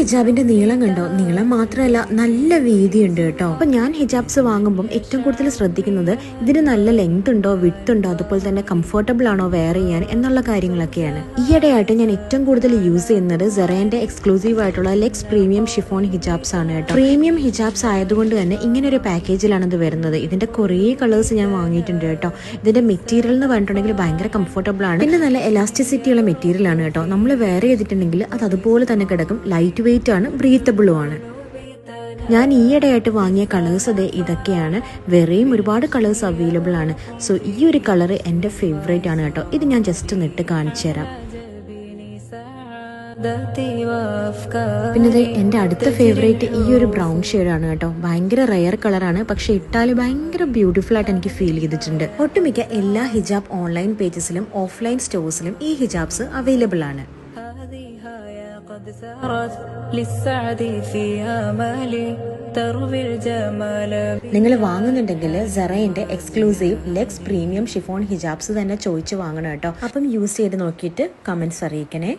ഹിജാബിന്റെ നീളം കണ്ടോ? നീളം മാത്രമല്ല നല്ല വീതിയുണ്ട് കേട്ടോ. അപ്പൊ ഞാൻ ഹിജാബ്സ് വാങ്ങുമ്പോൾ ഏറ്റവും കൂടുതൽ ശ്രദ്ധിക്കുന്നത് ഇതിന് നല്ല ലെങ്ത് ഉണ്ടോ, വിഡ്ത് ഉണ്ടോ, അതുപോലെ തന്നെ കംഫർട്ടബിൾ ആണോ വെയർ ചെയ്യാൻ എന്നുള്ള കാര്യങ്ങളൊക്കെയാണ്. ഈയിടെയായിട്ട് ഞാൻ ഏറ്റവും കൂടുതൽ യൂസ് ചെയ്യുന്നത് സെറേന്റെ എക്സ്ക്ലൂസീവ് ആയിട്ടുള്ള ലെക്സ് പ്രീമിയം ഷിഫോൺ ഹിജാബ്സ് ആണ് കേട്ടോ. പ്രീമിയം ഹിജാബ്സ് ആയതുകൊണ്ട് തന്നെ ഇങ്ങനെ ഒരു പാക്കേജിലാണ് ഇത് വരുന്നത്. ഇതിന്റെ കുറേ കളേഴ്സ് ഞാൻ വാങ്ങിയിട്ടുണ്ട് കേട്ടോ. ഇതിന്റെ മെറ്റീരിയൽ എന്ന് പറഞ്ഞിട്ടുണ്ടെങ്കിൽ ഭയങ്കര കംഫർട്ടബിൾ ആണ്. പിന്നെ നല്ല എലാസ്റ്റിസിറ്റി ഉള്ള മെറ്റീരിയൽ ആണ് കേട്ടോ. നമ്മൾ വെയർ ചെയ്തിട്ടുണ്ടെങ്കിൽ അത് അതുപോലെ തന്നെ കിടക്കും. ലൈറ്റ് വെയിറ്റ് ആണ്, ബ്രീത്തബിളും ആണ്. ഞാൻ ഈയിടെയായിട്ട് വാങ്ങിയ കളേഴ്സ് ഇതൊക്കെയാണ്. വേറെയും ഒരുപാട് കളേഴ്സ് അവൈലബിൾ ആണ്. സോ ഈ ഒരു കളർ എൻ്റെ ഫേവറേറ്റ് ആണ് കേട്ടോ. ഇത് ഞാൻ ജസ്റ്റ് ഒന്ന് ഇട്ട് കാണിച്ചു തരാം. പിന്നെ എൻ്റെ അടുത്ത ഫേവറേറ്റ് ഈ ഒരു ബ്രൗൺ ഷെയ്ഡാണ് കേട്ടോ. ഭയങ്കര റെയർ കളറാണ്, പക്ഷെ ഇട്ടാൽ ഭയങ്കര ബ്യൂട്ടിഫുൾ ആയിട്ട് എനിക്ക് ഫീൽ ചെയ്തിട്ടുണ്ട്. ഒട്ടുമിക്ക എല്ലാ ഹിജാബ് ഓൺലൈൻ പേജസിലും ഓഫ്ലൈൻ സ്റ്റോഴ്സിലും ഈ ഹിജാബ്സ് അവൈലബിൾ ആണ്. നിങ്ങൾ വാങ്ങുന്നുണ്ടെങ്കിൽ സെറേന്റെ എക്സ്ക്ലൂസീവ് ലെക്സ് പ്രീമിയം ഷിഫോൺ ഹിജാബ്സ് തന്നെ ചോദിച്ചു വാങ്ങണം കേട്ടോ. അപ്പം യൂസ് ചെയ്ത് നോക്കിയിട്ട് കമന്റ്സ് അറിയിക്കണേ.